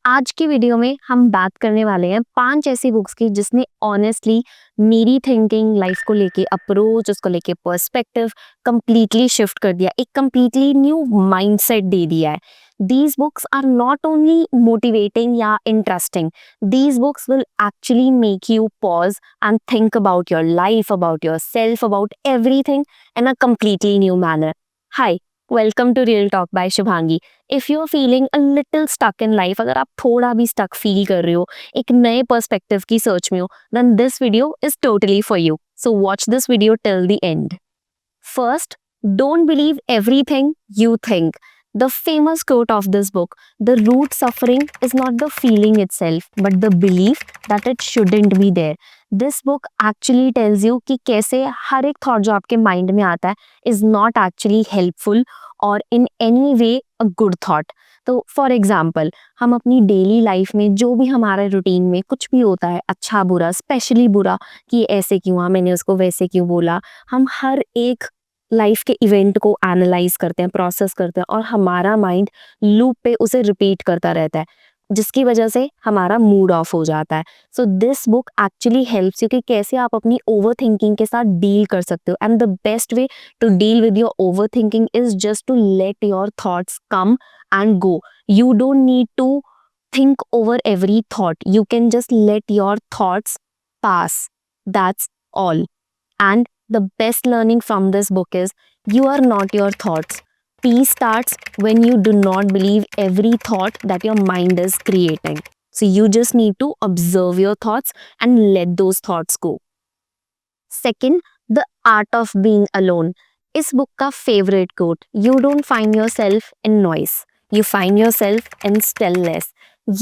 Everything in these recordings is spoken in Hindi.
आज की वीडियो में हम बात करने वाले हैं 5 ऐसी बुक्स की जिसने ऑनेस्टली मेरी थिंकिंग, लाइफ को लेके अप्रोच, उसको लेके पर्सपेक्टिव कंप्लीटली शिफ्ट कर दिया, एक कंप्लीटली न्यू माइंडसेट दे दिया है। These books are not only motivating या interesting, these books will actually make you pause and think about your life, about your self, about everything in a completely new manner. Hi, welcome to Real Talk by Shubhangi. If you are feeling a little stuck in life, अगर आप थोड़ा भी स्टक फील कर रहे हो, एक नए पर्सपेक्टिव की सर्च में हो, then this video is totally for you. So watch this video till the end. First, don't believe everything you think. The famous quote of this book: the root suffering is not the feeling itself, but the belief that it shouldn't be there. This book actually tells you कि कैसे हर एक thought जो आपके mind में आता है is not actually helpful or in any way a good thought. तो फॉर एग्जाम्पल, हम अपनी डेली लाइफ में जो भी हमारे रूटीन में कुछ भी होता है, अच्छा बुरा, स्पेशली बुरा, कि ऐसे क्यों हुआ, मैंने उसको वैसे क्यों बोला, हम हर एक लाइफ के इवेंट को एनालाइज करते हैं, प्रोसेस करते हैं और हमारा माइंड लूप पे उसे रिपीट करता रहता है, जिसकी वजह से हमारा मूड ऑफ हो जाता है. So this book actually helps you कि कैसे आप अपनी ओवर थिंकिंग के साथ डील कर सकते हो. And the best way to deal with your overthinking is just to let your thoughts come and go. You don't need to think over every thought. You can just let your thoughts pass. That's all. And the best learning from this book is you are not your thoughts. Peace starts when you do not believe every thought that your mind is creating. So you just need to observe your thoughts and let those thoughts go. Second, The Art of Being Alone. इस बुक का favourite quote: you don't find yourself in noise, you find yourself in stillness.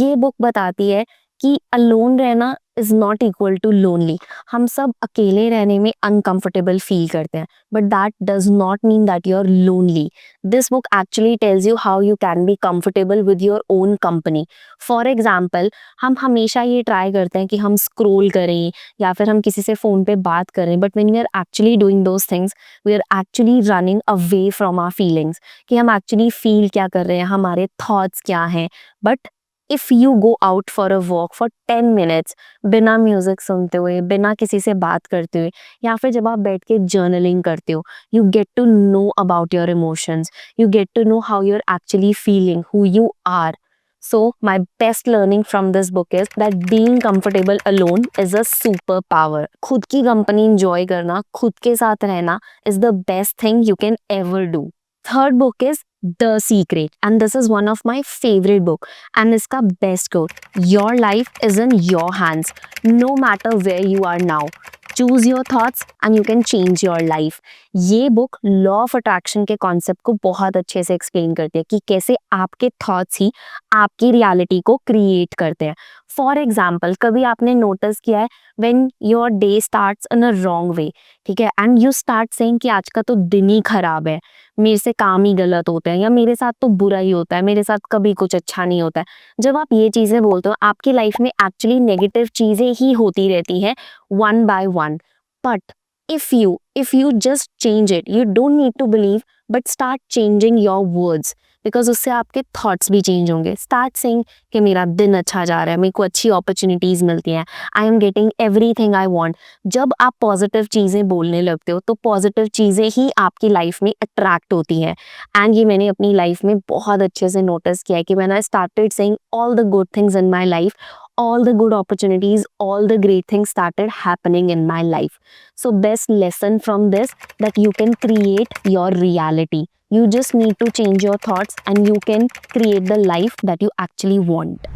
ये बुक बताती है कि अलोन रहना is not equal to lonely. हम सब अकेले रहने में अनकंफर्टेबल फील करते हैं, but that does not mean that you are lonely. This book actually tells you how you can be comfortable with your own company. For example, हम हमेशा ये ट्राई करते हैं कि हम स्क्रोल करें या फिर हम किसी से फ़ोन पे बात करें, but when we are actually doing those things, we are actually running away from our feelings, कि हम एक्चुअली फील क्या कर रहे हैं, हमारे थॉट्स क्या हैं. But if you go out for a walk for 10 minutes, बिना म्यूज़िक सुनते हुए, बिना किसी से बात करते हुए, या फिर जब आप बैठ के जर्नलिंग करते हो, you get to know about your emotions, you get to know how you're actually feeling, who you are. So my best learning from this book is that being comfortable alone is a superpower. खुद की कंपनी enjoy करना, खुद के साथ रहना is the best thing you can ever do. Third book is The Secret, and this is one of my favorite book. And इसका best quote: your life is in your hands, no matter where you are now. Choose your thoughts and you can change your life. ये बुक लॉ ऑफ अट्रैक्शन के कॉन्सेप्ट को बहुत अच्छे से एक्सप्लेन करती है कि कैसे आपके थॉट्स ही आपकी रियलिटी को क्रिएट करते हैं. फॉर एग्जाम्पल, कभी आपने नोटिस किया है when your day starts in a wrong way, ठीक है, एंड यू स्टार्ट सेइंग कि आज का तो दिन ही खराब है, मेरे से काम ही गलत होते हैं, या मेरे साथ तो बुरा ही होता है, मेरे साथ कभी कुछ अच्छा नहीं होता है. जब आप ये चीज़ें बोलते हो, आपकी लाइफ में एक्चुअली नेगेटिव चीज़ें ही होती रहती हैं one by one. But if you just change it, you don't need to believe, but start changing your words, because उससे आपके थॉट्स भी चेंज होंगे. स्टार्ट सेइंग कि मेरा दिन अच्छा जा रहा है, मेरे को अच्छी अपॉर्चुनिटीज़ मिलती हैं, I am getting everything I want. जब आप पॉजिटिव चीज़ें बोलने लगते हो तो पॉजिटिव चीज़ें ही आपकी लाइफ में अट्रैक्ट होती हैं. एंड ये मैंने अपनी लाइफ में बहुत अच्छे से नोटिस किया है कि when I started saying all the good things in my life, all the good opportunities, all the great things started happening in my life. So best lesson from this, that you can create your reality. You just need to change your thoughts and you can create the life that you actually want.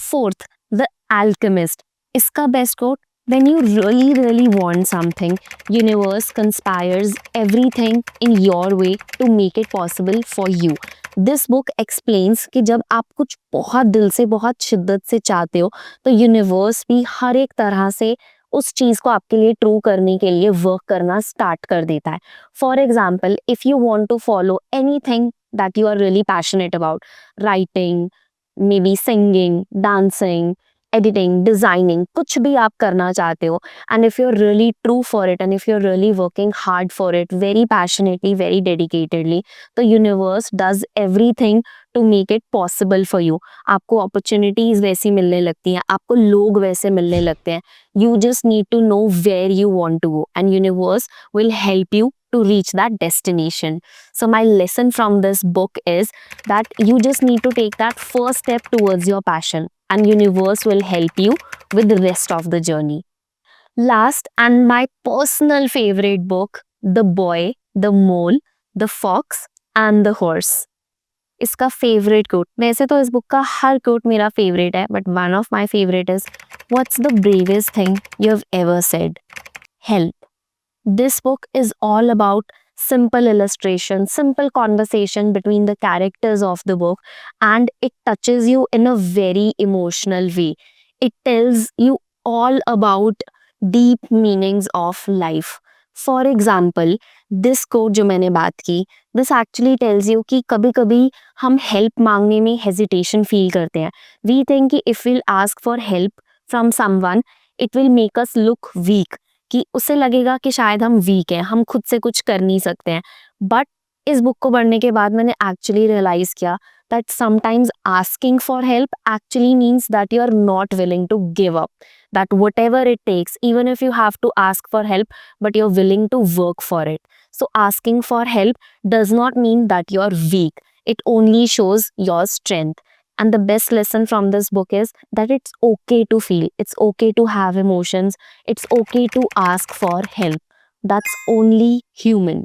Fourth, The Alchemist. इसका best quote: when you really want something, universe conspires everything in your way to make it possible for you. This book explains कि जब आप कुछ बहुत दिल से, बहुत शिद्दत से चाहते हो, तो यूनिवर्स भी हर एक तरह से उस चीज़ को आपके लिए ट्रू करने के लिए वर्क करना स्टार्ट कर देता है. For example, if you want to follow anything that you are really passionate about, writing, maybe singing, dancing, editing, designing, कुछ भी आप करना चाहते हो, and if you are really true for it, and if you are really working hard for it, very passionately, very dedicatedly, the universe does everything to make it possible for you. आपको अपॉर्चुनिटीज वैसी मिलने लगती हैं, आपको लोग वैसे मिलने लगते हैं। You just need to know where you want to go, and universe will help you to reach that destination. So my lesson from this book is that you just need to take that first step towards your passion, and universe will help you with the rest of the journey. Last, and my personal favorite book, The Boy, the Mole, the Fox and the Horse. इसका फेवरेट कोट, वैसे तो इस बुक का हर कोट मेरा फेवरेट है, but one of my favourite is, what's the bravest thing you have ever said? Help. This book is all about simple illustration, simple conversation between the characters of the book, and it touches you in a very emotional way. It tells you all about deep meanings of life. For example, this quote जो मैंने बात की, this actually tells you कि कभी-कभी हम help मांगने में hesitation feel करते हैं. We think कि if we'll ask for help from someone, it will make us look weak. कि उससे लगेगा कि शायद हम वीक हैं, हम खुद से कुछ कर नहीं सकते हैं. बट इस बुक को पढ़ने के बाद मैंने एक्चुअली रियलाइज किया that sometimes asking for help actually means that you are not willing to give up, that whatever it takes, even if you have to ask for help, but you are willing to work for it. So asking for help does not mean that you are weak, it only shows your strength. And the best lesson from this book is that it's okay to feel, it's okay to have emotions, it's okay to ask for help. That's only human.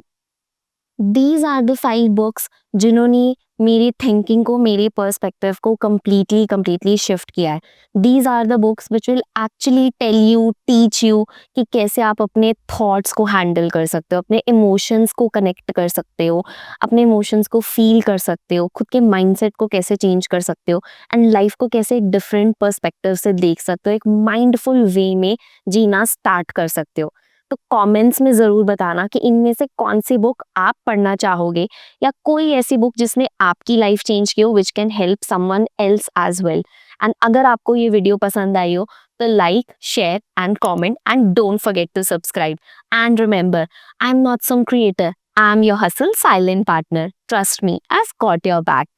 These are the 5 books जिन्होंने मेरी थिंकिंग को, मेरे पर्सपेक्टिव को completely शिफ्ट किया है. These are the books which will actually tell you, teach you कि कैसे आप अपने थॉट्स को हैंडल कर सकते हो, अपने इमोशंस को कनेक्ट कर सकते हो, अपने इमोशंस को फील कर सकते हो, खुद के माइंडसेट को कैसे चेंज कर सकते हो, एंड लाइफ को कैसे एक डिफरेंट पर्सपेक्टिव से देख सकते हो, एक माइंडफुल वे में जीना स्टार्ट कर सकते हो. तो कमेंट्स में ज़रूर बताना कि इनमें से कौन सी बुक आप पढ़ना चाहोगे, या कोई ऐसी बुक जिसने आपकी लाइफ चेंज की हो which can help someone else as well. And अगर आपको ये वीडियो पसंद आई हो तो like, share and comment, and don't forget to subscribe. And remember, I am not some creator, I am your hustle silent partner. Trust me, I have got your back.